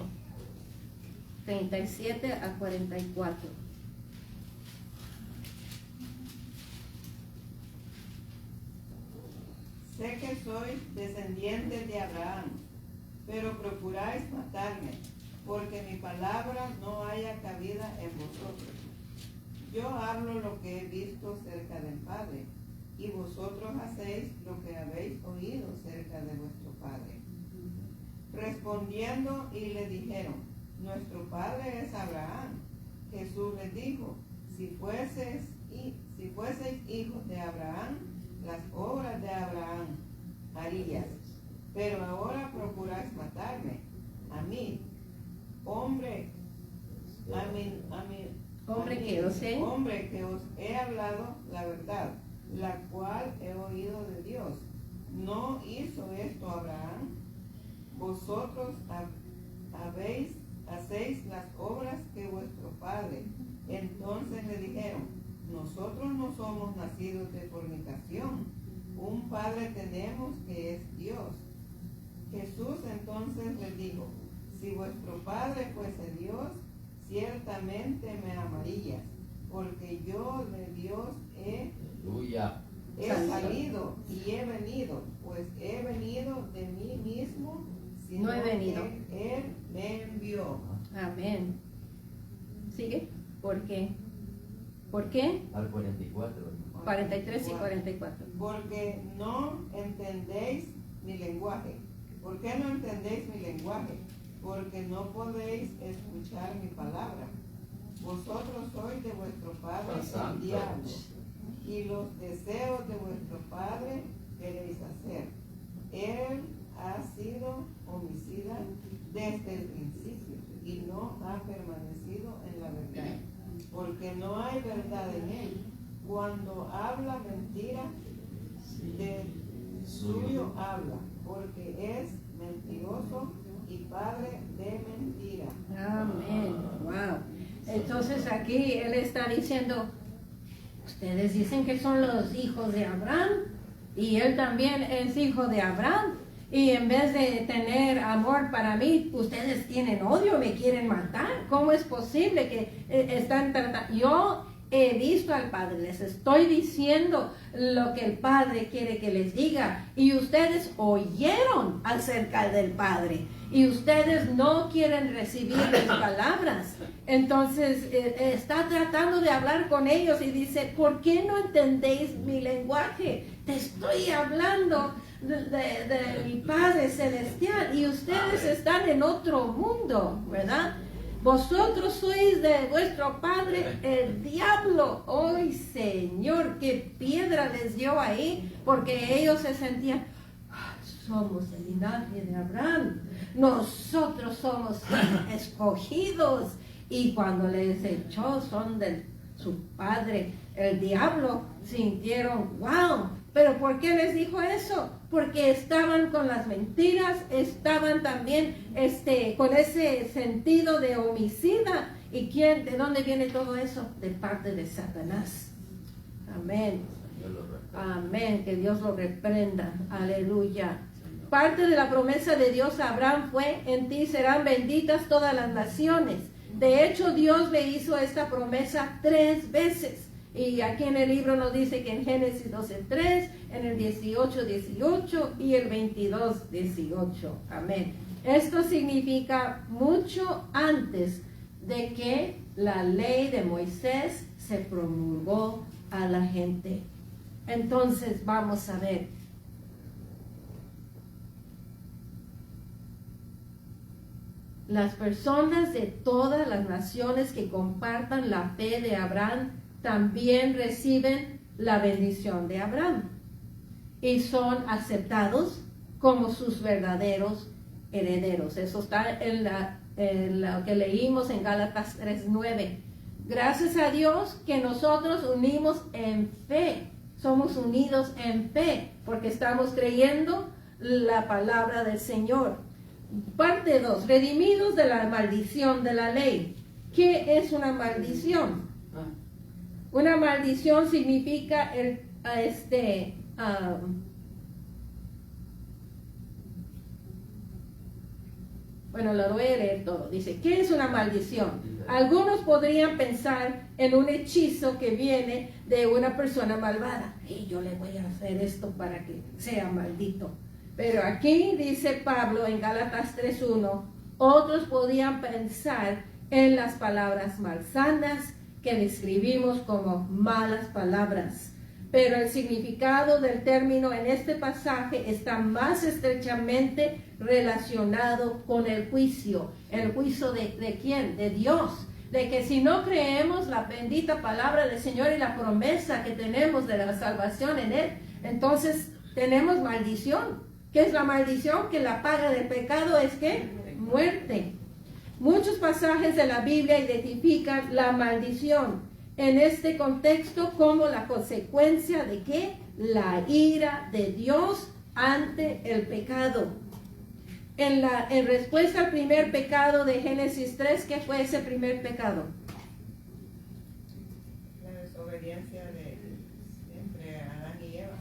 37 a 44. Sé que sois descendientes de Abraham, pero procuráis matarme, porque mi palabra no haya cabida en vosotros. Yo hablo lo que he visto cerca del Padre, y vosotros hacéis lo que habéis oído cerca de vuestro Padre. Respondiendo y le dijeron, nuestro Padre es Abraham. Jesús les dijo, si fueseis hijos de Abraham, las obras de Abraham harías. Pero ahora procuráis matarme, a mí, hombre que os he hablado la verdad, la cual he oído de Dios. ¿No hizo esto Abraham? Vosotros hacéis las obras que vuestro padre. Entonces le dijeron, nosotros no somos nacidos de fornicación, un padre tenemos que es Dios. Jesús entonces les dijo, si vuestro padre fuese Dios, ciertamente me amarías, porque yo de Dios he Aleluya. salido y he venido, pues he venido de mí mismo, sino No he venido. que Él me envió. Amén. ¿Sigue? ¿Por qué? ¿Por qué? Al 44. 43 y 44. Porque no entendéis mi lenguaje. ¿Por qué no entendéis mi lenguaje? Porque no podéis escuchar mi palabra. Vosotros sois de vuestro padre el diablo, y los deseos de vuestro padre queréis hacer. Él ha sido homicida desde el principio y no ha permanecido en la verdad, porque no hay verdad en él. Cuando habla mentira, de suyo habla, porque es mentiroso y padre de mentira. Amén. Wow. Entonces aquí él está diciendo, ustedes dicen que son los hijos de Abraham y él también es hijo de Abraham. Y en vez de tener amor para mí, ustedes tienen odio, me quieren matar. ¿Cómo es posible que están tratando? Yo he visto al Padre, les estoy diciendo lo que el Padre quiere que les diga. Y ustedes oyeron acerca del Padre. Y ustedes no quieren recibir las palabras. Entonces está tratando de hablar con ellos y dice, ¿por qué no entendéis mi lenguaje? Te estoy hablando de mi Padre Celestial y ustedes están en otro mundo, ¿verdad? Vosotros sois de vuestro padre el diablo. ¡Ay, Señor! ¡Qué piedra les dio ahí! Porque ellos se sentían somos el linaje de Abraham, nosotros somos escogidos. Y cuando les echó son de su padre, el diablo, sintieron, wow. ¿Pero por qué les dijo eso? Porque estaban con las mentiras, estaban también con ese sentido de homicida. ¿Y de dónde viene todo eso? De parte de Satanás. Amén. Amén, que Dios lo reprenda. Aleluya. Parte de la promesa de Dios a Abraham fue: en ti serán benditas todas las naciones. De hecho, Dios le hizo esta promesa 3 veces. Y aquí en el libro nos dice que en Génesis 12:3, en el 18:18 y el 22:18. Amén. Esto significa mucho antes de que la ley de Moisés se promulgó a la gente. Entonces vamos a ver. Las personas de todas las naciones que compartan la fe de Abraham también reciben la bendición de Abraham y son aceptados como sus verdaderos herederos. Eso está en lo que leímos en Gálatas 3:9. Gracias a Dios que nosotros unimos en fe. Somos unidos en fe porque estamos creyendo la palabra del Señor. Parte 2. Redimidos de la maldición de la ley. ¿Qué es una maldición? Una maldición significa bueno, lo voy a leer todo. Dice, ¿qué es una maldición? Algunos podrían pensar en un hechizo que viene de una persona malvada. Y yo le voy a hacer esto para que sea maldito. Pero aquí dice Pablo en Gálatas 3:1, otros podían pensar en las palabras malsanas que describimos como malas palabras. Pero el significado del término en este pasaje está más estrechamente relacionado con el juicio. ¿El juicio de quién? De Dios. De que si no creemos la bendita palabra del Señor y la promesa que tenemos de la salvación en Él, entonces tenemos maldición. ¿Qué es la maldición? Que la paga del pecado es ¿qué? Muerte. Muchos pasajes de la Biblia identifican la maldición en este contexto como la consecuencia de ¿qué? La ira de Dios ante el pecado. En respuesta al primer pecado de Génesis 3, ¿qué fue ese primer pecado? La desobediencia de siempre Adán y Eva.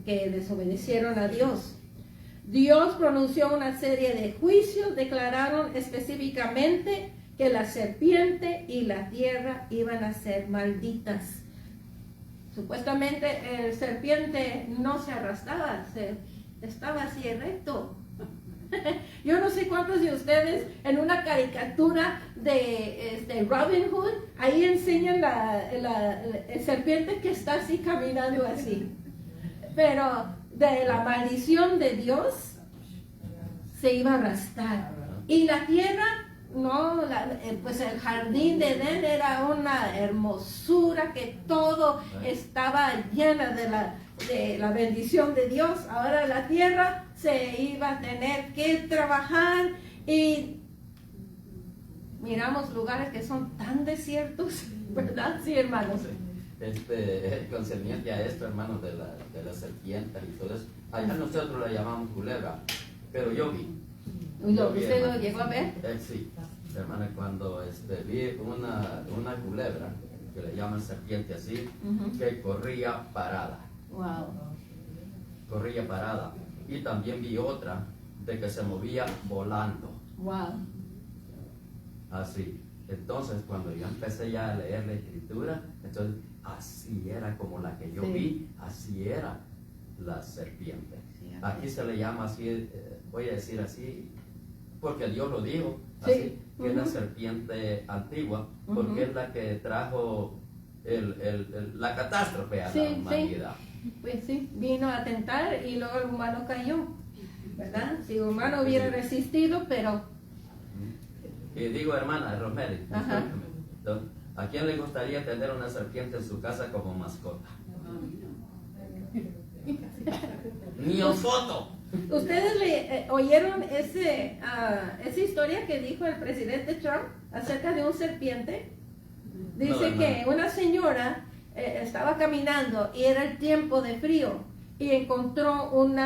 Que desobedecieron a Dios. Dios pronunció una serie de juicios, declararon específicamente que la serpiente y la tierra iban a ser malditas. Supuestamente el serpiente no se arrastraba, estaba así recto. Yo no sé cuántos de ustedes en una caricatura de Robin Hood, ahí enseñan el serpiente que está así caminando así. Pero de la maldición de Dios se iba a arrastrar. Y la tierra, no, pues el jardín de Edén era una hermosura que todo estaba llena de la bendición de Dios. Ahora la tierra se iba a tener que trabajar y miramos lugares que son tan desiertos, ¿verdad? Sí, hermanos. Concerniente a esto, hermano, de la serpiente y todo eso, allá nosotros la llamamos culebra, pero yo vi. ¿Usted lo llegó a ver? Sí, hermano, cuando vi una culebra, que le llaman serpiente así, que corría parada. Wow. Corría parada. Y también vi otra de que se movía volando. Wow. Así. Entonces, cuando yo empecé ya a leer la escritura, entonces así era como la que yo vi, así era la serpiente. Aquí se le llama así, voy a decir así, porque Dios lo dijo, así, que es la serpiente antigua, porque es la que trajo la catástrofe a la humanidad. Pues sí, vino a tentar y luego el humano cayó, ¿verdad? Si el humano hubiera resistido, pero... Y digo, hermana Rosemary, ¿a quién le gustaría tener una serpiente en su casa como mascota? Ni en foto. ¿Ustedes oyeron esa historia que dijo el presidente Trump acerca de un serpiente? Dice No. que una señora estaba caminando y era el tiempo de frío y encontró un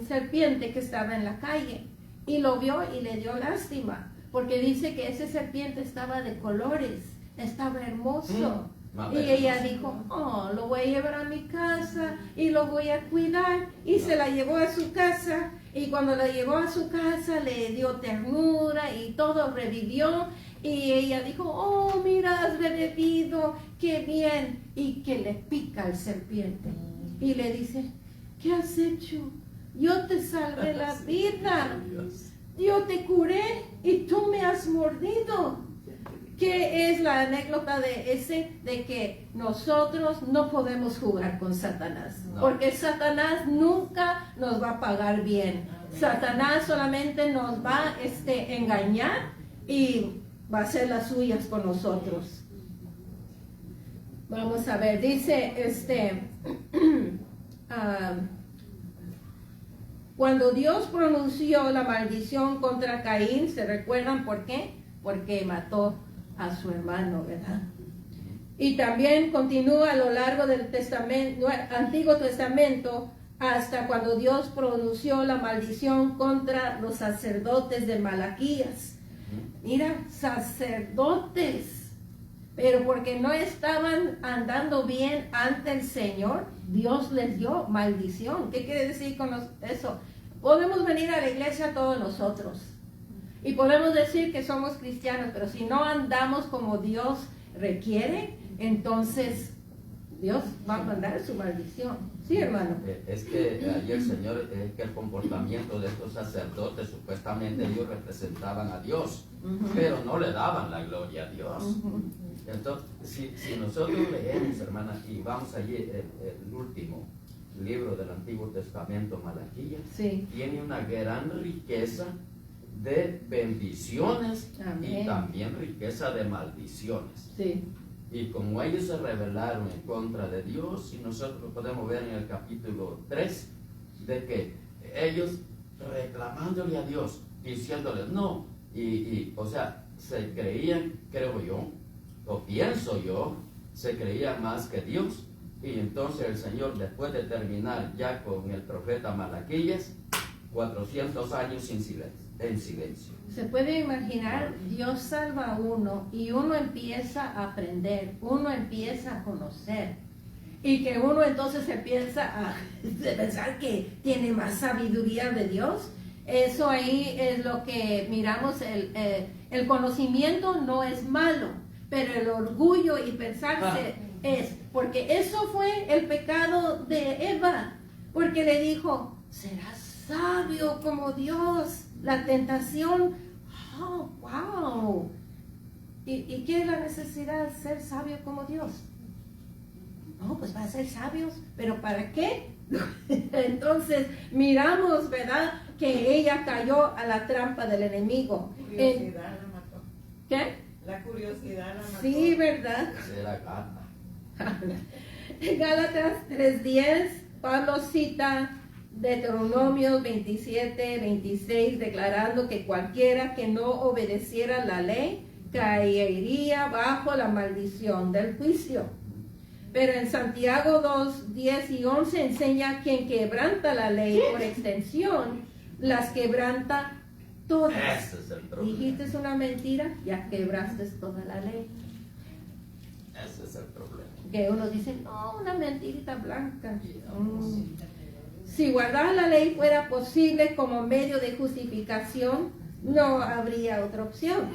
serpiente que estaba en la calle y lo vio y le dio lástima porque dice que ese serpiente estaba de colores, estaba hermoso. Y ella dijo, oh, lo voy a llevar a mi casa y lo voy a cuidar. Y se la llevó a su casa y cuando la llevó a su casa le dio ternura y todo revivió. Y ella dijo, oh, mira, has revivido, qué bien. Y que le pica al serpiente. Y le dice, ¿qué has hecho? Yo te salvé la vida. Yo te curé y tú me has mordido. ¿Qué es la anécdota de que nosotros no podemos jugar con Satanás? No. Porque Satanás nunca nos va a pagar bien. Satanás solamente nos va a engañar y va a hacer las suyas con nosotros. Vamos a ver, dice cuando Dios pronunció la maldición contra Caín, ¿se recuerdan por qué? Porque mató a su hermano, ¿verdad? Y también continúa a lo largo del Antiguo Testamento hasta cuando Dios pronunció la maldición contra los sacerdotes de Malaquías. Mira, sacerdotes, pero porque no estaban andando bien ante el Señor, Dios les dio maldición. ¿Qué quiere decir con eso? Podemos venir a la iglesia todos nosotros y podemos decir que somos cristianos, pero si no andamos como Dios requiere, entonces Dios va a mandar su maldición. Sí, hermano. Es que ahí el Señor, que el comportamiento de estos sacerdotes, supuestamente ellos representaban a Dios, pero no le daban la gloria a Dios. Entonces, si nosotros leemos, hermana, y vamos allí, el último libro del Antiguo Testamento, Malaquías, Sí. tiene una gran riqueza de bendiciones. Amén. Y también riqueza de maldiciones. Sí. Y como ellos se rebelaron en contra de Dios, y nosotros podemos ver en el capítulo 3, de que ellos reclamándole a Dios, diciéndole no, o sea, se creían, creo yo, o pienso yo, se creían más que Dios, y entonces el Señor, después de terminar ya con el profeta Malaquías, 400 años en silencio. Se puede imaginar, Dios salva a uno y uno empieza a aprender, uno empieza a conocer y que uno entonces empieza a pensar que tiene más sabiduría de Dios. Eso ahí es lo que miramos, el conocimiento no es malo, pero el orgullo y pensarse es, porque eso fue el pecado de Eva, porque le dijo, serás sabio como Dios. La tentación, oh, wow. ¿Y qué es la necesidad de ser sabio como Dios? No, pues va a ser sabios, pero ¿para qué? Entonces miramos, ¿verdad? Que ella cayó a la trampa del enemigo. Curiosidad la mató. ¿Qué? La curiosidad la mató. Sí, ¿verdad? Era gata. En Gálatas 3:10, Pablo cita Deuteronomio 27:26, declarando que cualquiera que no obedeciera la ley caería bajo la maldición del juicio. Pero en Santiago 2:10 y 11 enseña quien quebranta la ley por extensión, las quebranta todas. Ese es el problema. Dijiste una mentira, ya quebraste toda la ley. Ese es el problema. Que uno dice, no, una mentirita blanca. Si guardar la ley fuera posible como medio de justificación, no habría otra opción.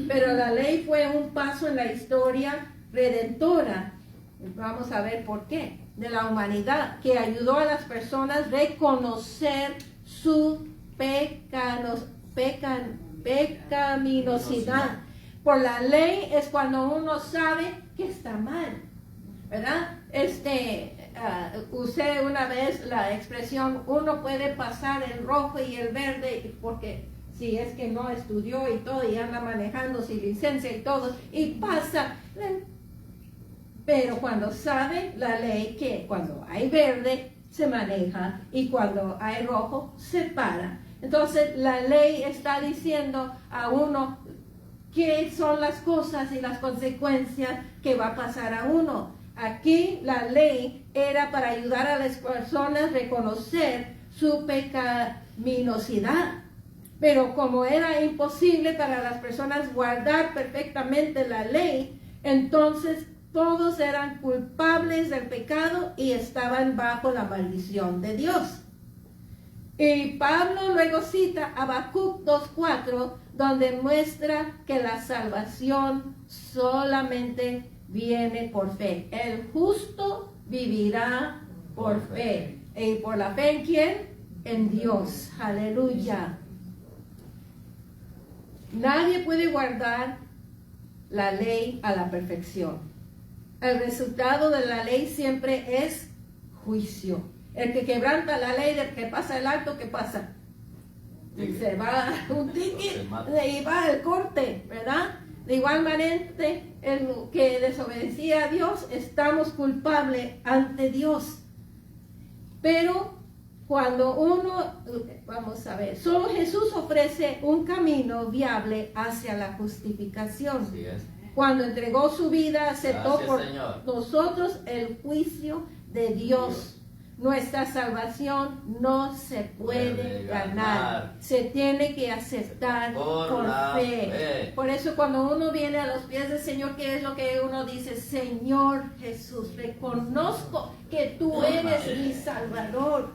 Pero la ley fue un paso en la historia redentora. Vamos a ver por qué. De la humanidad, que ayudó a las personas a reconocer su pecaminosidad. Por la ley es cuando uno sabe que está mal, ¿verdad? Usé una vez la expresión, uno puede pasar el rojo y el verde, porque si es que no estudió y todo, y anda manejando sin licencia y todo, y pasa. Pero cuando sabe la ley que cuando hay verde, se maneja y cuando hay rojo se para. Entonces la ley está diciendo a uno qué son las cosas y las consecuencias que va a pasar a uno. Aquí la ley era para ayudar a las personas a reconocer su pecaminosidad. Pero como era imposible para las personas guardar perfectamente la ley, entonces todos eran culpables del pecado y estaban bajo la maldición de Dios. Y Pablo luego cita Habacuc 2:4, donde muestra que la salvación solamente viene por fe. El justo vivirá por fe. ¿Y por la fe en quién? En Dios. Aleluya. Nadie puede guardar la ley a la perfección. El resultado de la ley siempre es juicio. El que quebranta la ley, el que pasa el alto, ¿qué pasa? Se va un ticket y va al corte, ¿verdad? De igual manera, el que desobedecía a Dios, estamos culpables ante Dios. Pero cuando uno, vamos a ver, solo Jesús ofrece un camino viable hacia la justificación. Así es. Cuando entregó su vida, aceptó Gracias, por Señor. nosotros el juicio de Dios. Nuestra salvación no se puede ganar. Se tiene que aceptar por fe. Por eso cuando uno viene a los pies del Señor, ¿qué es lo que uno dice? Señor Jesús, reconozco que tú eres mi Salvador.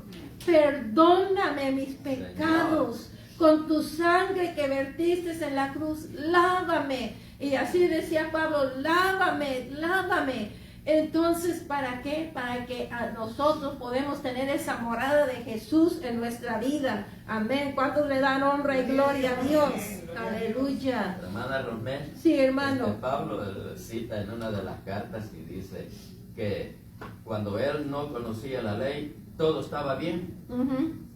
Perdóname mis pecados. Con tu sangre que vertiste en la cruz, lávame. Y así decía Pablo, lávame, lávame. Entonces, ¿para qué? Para que a nosotros podemos tener esa morada de Jesús en nuestra vida. Amén. ¿Cuántos le dan honra y gloria a Dios? Aleluya. Hermana Romel. Sí, hermano. Pablo cita en una de las cartas y dice que cuando él no conocía la ley, todo estaba bien.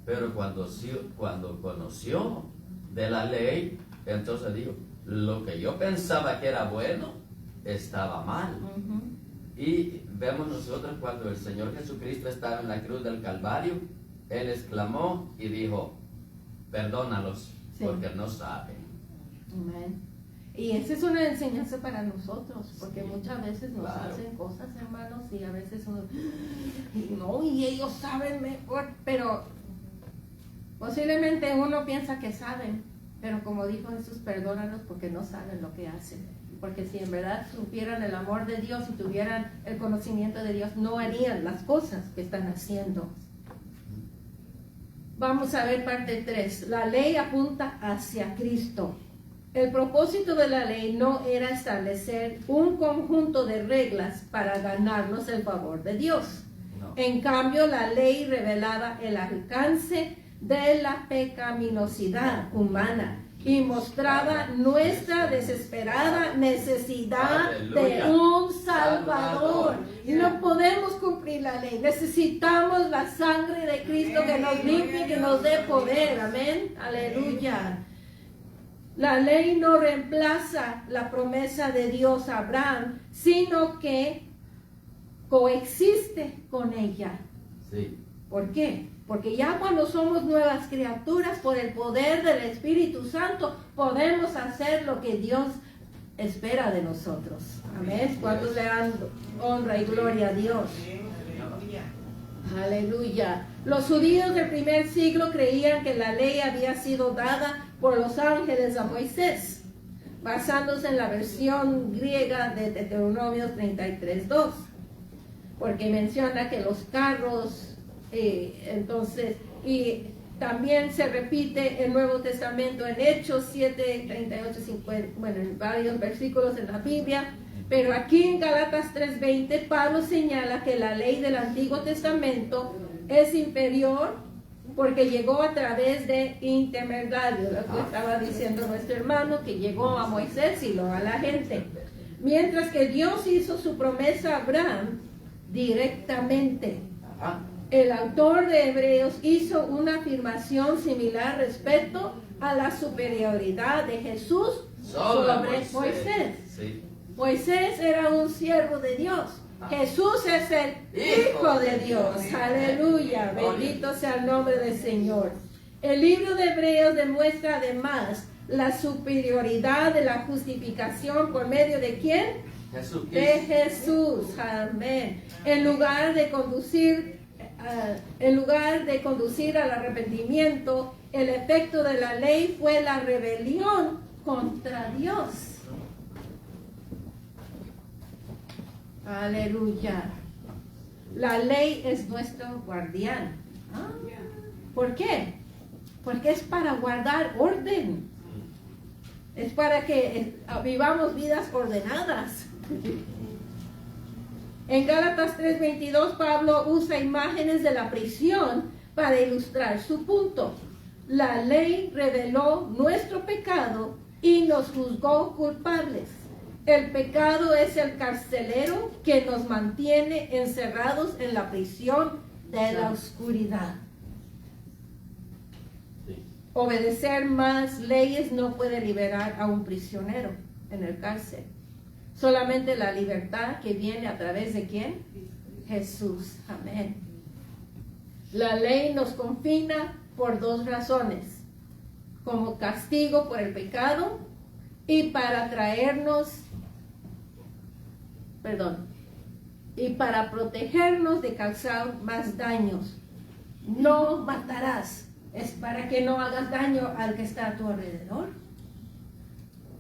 Pero cuando conoció de la ley, entonces dijo, lo que yo pensaba que era bueno, estaba mal. Y vemos nosotros cuando el Señor Jesucristo estaba en la cruz del Calvario, Él exclamó y dijo, perdónalos, porque no saben. Amén. Y esa es una enseñanza para nosotros, porque Sí, muchas veces nos claro. hacen cosas, hermanos, y a veces uno, no, y ellos saben mejor, pero posiblemente uno piensa que saben, pero como dijo Jesús, perdónalos porque no saben lo que hacen. Porque si en verdad supieran el amor de Dios y tuvieran el conocimiento de Dios, no harían las cosas que están haciendo. Vamos a ver parte 3. La ley apunta hacia Cristo. El propósito de la ley no era establecer un conjunto de reglas para ganarnos el favor de Dios. No. En cambio, la ley revelaba el alcance de la pecaminosidad humana y mostraba nuestra desesperada necesidad de un Salvador. Y no podemos cumplir la ley. Necesitamos la sangre de Cristo que nos limpie, que nos dé poder. Amén. Aleluya. La ley no reemplaza la promesa de Dios a Abraham, sino que coexiste con ella. Sí. ¿Por qué? Porque ya cuando somos nuevas criaturas, por el poder del Espíritu Santo, podemos hacer lo que Dios espera de nosotros. Amén. ¿Cuántos le dan honra y gloria a Dios? Aleluya. Los judíos del primer siglo creían que la ley había sido dada por los ángeles a Moisés, basándose en la versión griega de Deuteronomio 33:2, porque menciona que los carros, entonces, y también se repite el Nuevo Testamento en Hechos 7, 38, 50, bueno, en varios versículos en la Biblia. Pero aquí en Gálatas 3:20, Pablo señala que la ley del Antiguo Testamento es inferior porque llegó a través de intermediarios, lo que estaba diciendo nuestro hermano, que llegó a Moisés y luego a la gente. Mientras que Dios hizo su promesa a Abraham directamente. El autor de Hebreos hizo una afirmación similar respecto a la superioridad de Jesús sobre Moisés. Sí. Moisés era un siervo de Dios, Jesús es el Hijo de Dios. Aleluya. Bendito sea el nombre del Señor. El libro de Hebreos demuestra además la superioridad de la justificación por medio de ¿quién? Jesucristo. De Jesús. Amén. En lugar de conducir al arrepentimiento, el efecto de la ley fue la rebelión contra Dios. Aleluya. La ley es nuestro guardián. ¿Por qué? Porque es para guardar orden. Es para que vivamos vidas ordenadas. En Gálatas 3:22, Pablo usa imágenes de la prisión para ilustrar su punto. La ley reveló nuestro pecado y nos juzgó culpables. El pecado es el carcelero que nos mantiene encerrados en la prisión de la oscuridad. Obedecer más leyes no puede liberar a un prisionero en el cárcel. Solamente la libertad que viene a través de ¿quién? Jesús. Amén. La ley nos confina por dos razones: como castigo por el pecado y para protegernos de causar más daños. No matarás. Es para que no hagas daño al que está a tu alrededor.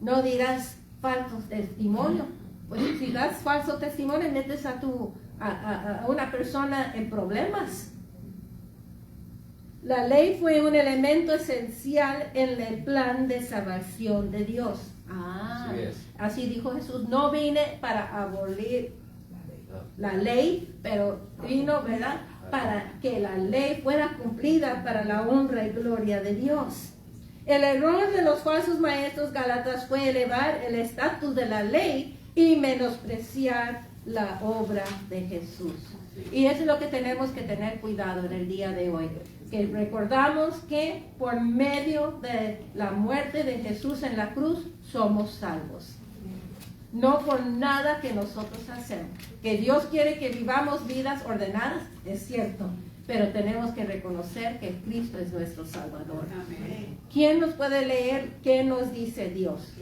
No dirás falso testimonio. Pues si das falso testimonio, metes a una persona en problemas. La ley fue un elemento esencial en el plan de salvación de Dios. Así dijo Jesús: no vine para abolir la ley, pero vino, ¿verdad?, para que la ley fuera cumplida para la honra y gloria de Dios. El error de los falsos maestros gálatas fue elevar el estatus de la ley y menospreciar la obra de Jesús. Y eso es lo que tenemos que tener cuidado en el día de hoy. Que recordamos que por medio de la muerte de Jesús en la cruz somos salvos. No por nada que nosotros hacemos. Que Dios quiere que vivamos vidas ordenadas, es cierto, pero tenemos que reconocer que Cristo es nuestro Salvador. Amén. ¿Quién nos puede leer qué nos dice Dios?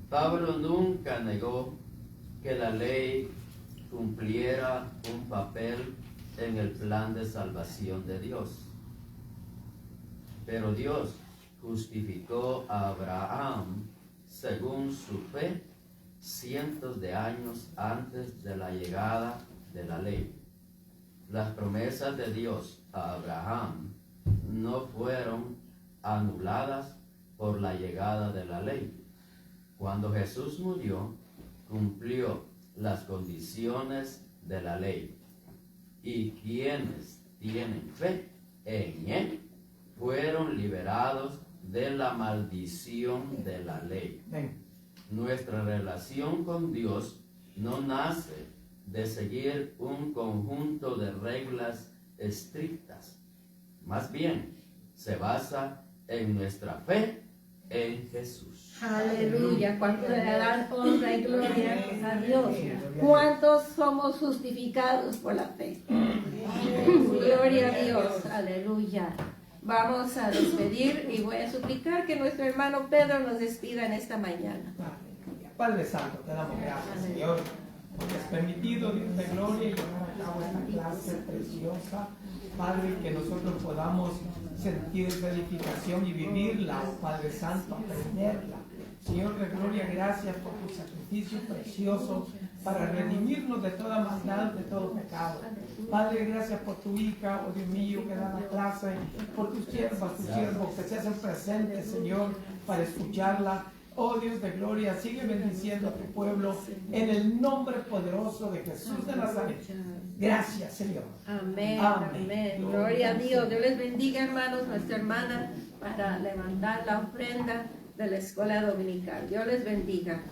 Pablo nunca negó que la ley cumpliera un papel en el plan de salvación de Dios. Pero Dios justificó a Abraham según su fe cientos de años antes de la llegada de la ley. Las promesas de Dios a Abraham no fueron anuladas por la llegada de la ley. Cuando Jesús murió, cumplió las condiciones de la ley. Y quienes tienen fe en él fueron liberados de la maldición de la ley. Nuestra relación con Dios no nace de seguir un conjunto de reglas estrictas. Más bien, se basa en nuestra fe en Jesús. Aleluya. ¿Cuánto le dan honra y gloria a Dios? ¿Cuántos somos justificados por la fe? Gloria a Dios. Aleluya. Vamos a despedir y voy a suplicar que nuestro hermano Pedro nos despida en esta mañana. Padre Santo, te damos gracias, Señor, porque has permitido, Dios de gloria, llevar a cabo esta clase preciosa. Padre, que nosotros podamos sentir esa edificación y vivirla, Padre Santo, aprenderla. Señor de gloria, gracias por tu sacrificio precioso para redimirnos de toda maldad, de todo pecado. Padre, gracias por tu hija, oh Dios mío, que da la clase, por tus siervos que se hacen presentes, Señor, para escucharla. Oh Dios de gloria, sigue bendiciendo a tu pueblo en el nombre poderoso de Jesús de Nazaret. Gracias, Señor. Amén, amén. Gloria a Dios. Dios les bendiga, hermanos, nuestra hermana, para levantar la ofrenda de la escuela dominical. Dios les bendiga.